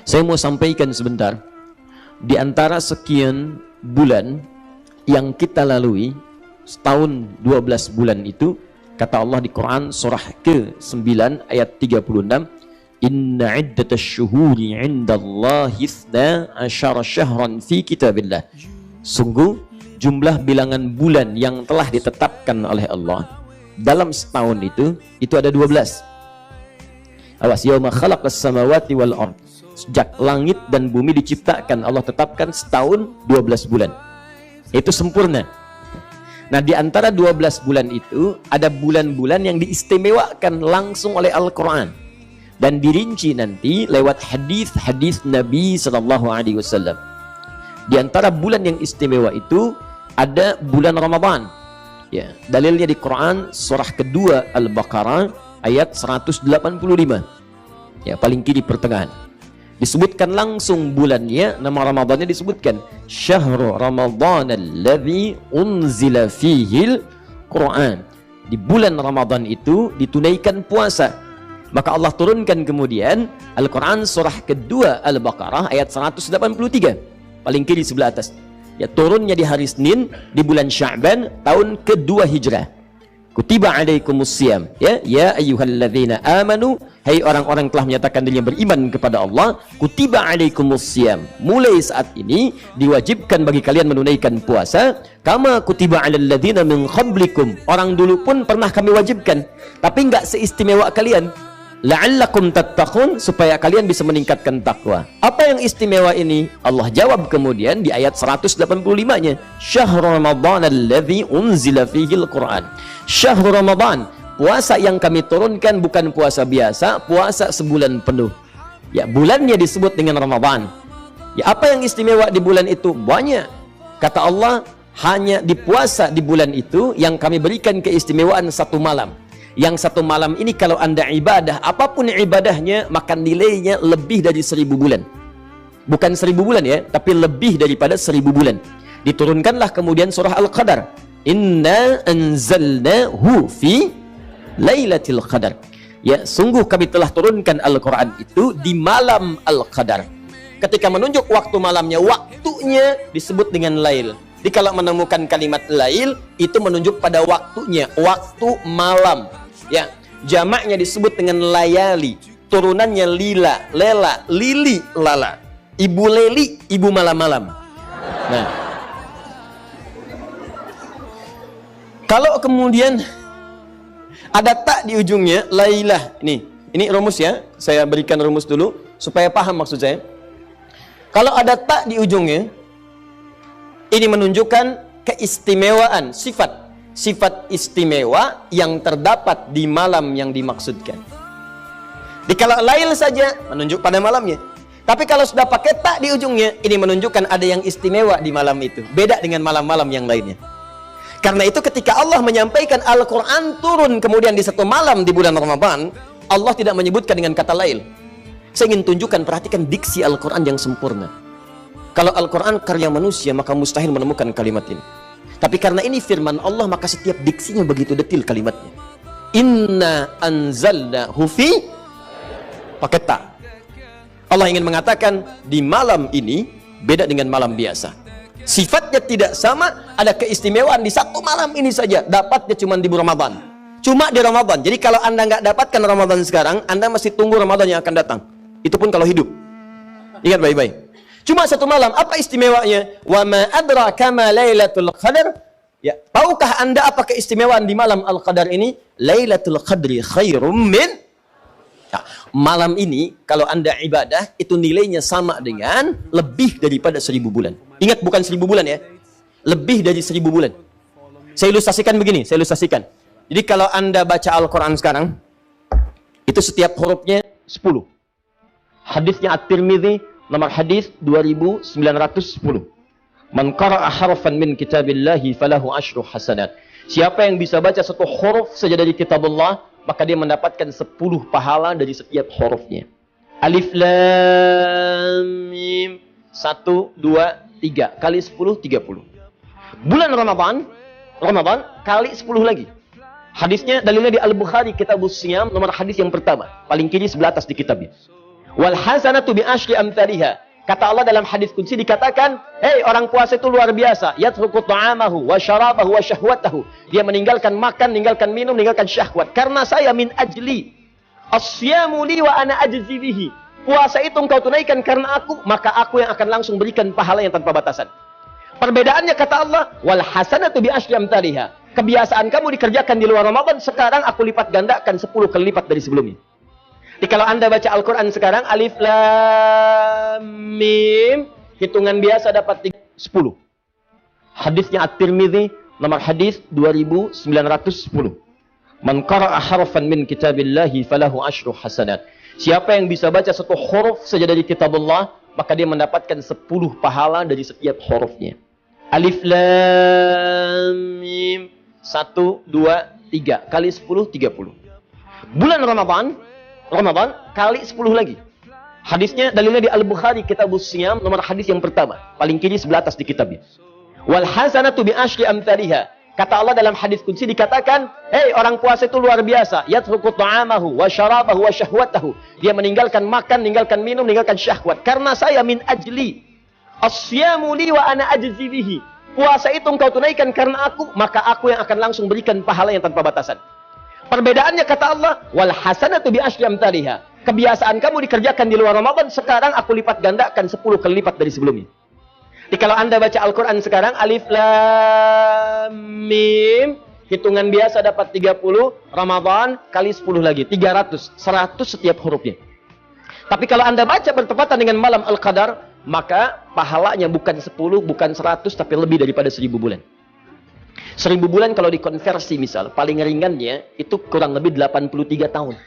Saya mau sampaikan sebentar, di antara sekian bulan yang kita lalui, setahun 12 bulan itu, kata Allah di Quran surah ke-9 ayat 36, inna iddatasy syuhuri 'indallahi 12 syahran fi kitabillah. Sungguh jumlah bilangan bulan yang telah ditetapkan oleh Allah dalam setahun itu ada 12. Awas, yauma khalaqas samawati wal ard. Sejak langit dan bumi diciptakan, Allah tetapkan setahun 12 bulan. Itu sempurna. Nah, di antara 12 bulan itu ada bulan-bulan yang diistimewakan langsung oleh Al-Quran dan dirinci nanti lewat hadis-hadis Nabi SAW. Di antara bulan yang istimewa itu ada bulan Ramadan. Ya, dalilnya di Quran surah kedua Al-Baqarah ayat 185. Ya, paling kiri pertengahan. Disebutkan langsung bulannya, nama Ramadannya disebutkan Syahrul Ramadan alladzi unzila fihil Quran. Di bulan Ramadan itu ditunaikan puasa. Maka Allah turunkan kemudian Al-Quran surah kedua Al-Baqarah ayat 183, paling kiri sebelah atas. Ya, turunnya di hari Senin di bulan Sya'ban tahun kedua Hijrah. Kutiba alaikumus siyam, ya ayyuhalladzina amanu, hai orang-orang telah menyatakan dirinya beriman kepada Allah, kutiba alaikumus siyam, mulai saat ini diwajibkan bagi kalian menunaikan puasa, kama kutiba alal ladzina min qablikum, orang dulu pun pernah kami wajibkan, tapi enggak seistimewa kalian, la'allakum tattaqun, supaya kalian bisa meningkatkan takwa. Apa yang istimewa ini? Allah jawab kemudian di ayat 185-nya, Syahrul Ramadan alladzi unzila fihil Quran. Syahrul Ramadan, puasa yang kami turunkan bukan puasa biasa, puasa sebulan penuh. Ya, bulannya disebut dengan Ramadan. Ya, apa yang istimewa di bulan itu? Banyak. Kata Allah, hanya di puasa di bulan itu yang kami berikan keistimewaan satu malam. Yang satu malam ini kalau Anda ibadah, apapun ibadahnya, maka nilainya lebih dari 1000 bulan. Bukan 1000 bulan ya, tapi lebih daripada 1000 bulan. Diturunkanlah kemudian surah Al-Qadar. Inna anzalnahu fi lailatul qadar. Ya, sungguh kami telah turunkan Al-Quran itu di malam Al-Qadar. Ketika menunjuk waktu malamnya, waktunya disebut dengan lail. Jadi kalau menemukan kalimat lail, itu menunjuk pada waktunya, waktu malam. Ya, jamaknya disebut dengan layali. Turunannya lila, lela, lili, lala. Ibu leli, ibu malam-malam. Nah, kalau kemudian ada tak di ujungnya, lailah. Ini rumus ya. Saya berikan rumus dulu supaya paham maksud saya. Kalau ada tak di ujungnya, ini menunjukkan keistimewaan, sifat istimewa yang terdapat di malam yang dimaksudkan. Di kalau lail saja menunjuk pada malamnya. Tapi kalau sudah pakai tak di ujungnya, ini menunjukkan ada yang istimewa di malam itu. Beda dengan malam-malam yang lainnya. Karena itu ketika Allah menyampaikan Al-Quran turun kemudian di satu malam di bulan Ramadan, Allah tidak menyebutkan dengan kata lail. Saya ingin tunjukkan, perhatikan diksi Al-Quran yang sempurna. Kalau Al-Quran karya manusia, maka mustahil menemukan kalimat ini. Tapi karena ini firman Allah, maka setiap diksinya begitu detil kalimatnya. Inna anzalnahu fi, pakai ta. Allah ingin mengatakan di malam ini beda dengan malam biasa. Sifatnya tidak sama, ada keistimewaan di satu malam ini saja. Dapatnya cuma di Ramadan. Cuma di Ramadan. Jadi kalau Anda nggak dapatkan Ramadan sekarang, Anda masih tunggu Ramadan yang akan datang. Itu pun kalau hidup. Ingat baik-baik. Cuma satu malam. Apa istimewanya? Wa ma adraka ma lailatul qadar. Ya, tahukah Anda apa keistimewaan di malam Al-Qadar ini? Lailatul qadri khairum min. Ya, malam ini kalau Anda ibadah itu nilainya sama dengan lebih daripada 1000 bulan. Ingat, bukan 1000 bulan ya, lebih dari 1000 bulan. Saya ilustrasikan begini, jadi kalau Anda baca Al-Quran sekarang, itu setiap hurufnya 10. Hadisnya At-Tirmidzi nomor hadis 2910. Man qara'a harfan min kitabillahi falahu asyru hasanat. Siapa yang bisa baca satu huruf saja dari kitabullah, maka dia mendapatkan 10 pahala dari setiap hurufnya. Alif Lam Mim, 1, 2, 3 kali 10, 30. Bulan Ramadan kali 10 lagi. Hadisnya, dalilnya di Al-Bukhari, Kitabus Siyam, nomor hadis yang pertama, paling kiri sebelah atas di kitabnya. Wal hasanatu bi asyri amsalihha. Kata Allah dalam hadis qudsi dikatakan, "Hei orang puasa itu luar biasa, yatruku ta'amahu wa syarabahu wa syahwatahu." Dia meninggalkan makan, meninggalkan minum, meninggalkan syahwat. Karena saya min ajli. Asyamu li wa ana ajzi bihi. Puasa itu engkau tunaikan karena aku, maka aku yang akan langsung berikan pahala yang tanpa batasan. Perbedaannya kata Allah, wal hasanatu bi asyri amsalihha. Kebiasaan kamu dikerjakan di luar Ramadan, sekarang aku lipat gandakan 10 kali lipat dari sebelumnya. Jadi kalau Anda baca Al-Quran sekarang, alif lam mim, hitungan biasa dapat 10. Hadisnya At-Tirmidzi, nomor hadis 2910. Man qara'a harfan min kitabillahi falahu asyru hasanat. Siapa yang bisa baca satu huruf saja dari kitabullah, maka dia mendapatkan 10 pahala dari setiap hurufnya. Alif lam mim, 1, 2, 3 kali 10, 30. Bulan Ramadan kali 10 lagi. Hadisnya dalilnya di Al-Bukhari Kitabus Shiyam, nomor hadis yang pertama, paling kiri sebelah atas di kitabnya. Wal hasanatu bi asyri amsalihha. Kata Allah dalam hadis qudsi dikatakan, "Hei orang puasa itu luar biasa, yatruku ta'amahu wa syarabahu wa syahwatahu." Dia meninggalkan makan, meninggalkan minum, meninggalkan syahwat. Karena saya min ajli. Asyamu li wa ana ajzi bihi. Puasa itu engkau tunaikan karena aku, maka aku yang akan langsung berikan pahala yang tanpa batasan. Perbedaannya kata Allah, wal hasanatu bi asyri amsalihha. Kebiasaan kamu dikerjakan di luar Ramadan, sekarang aku lipat gandakan 10 kali lipat dari sebelumnya. Jadi kalau Anda baca Al-Quran sekarang, alif lam mim, hitungan biasa dapat 30, Ramadan kali 10 lagi, 300, 100 setiap hurufnya. Tapi kalau Anda baca bertepatan dengan malam Al-Qadar, maka pahalanya bukan 10, bukan 100, tapi lebih daripada 1000 bulan. 1000 bulan kalau dikonversi misal, paling ringannya itu kurang lebih 83 tahun.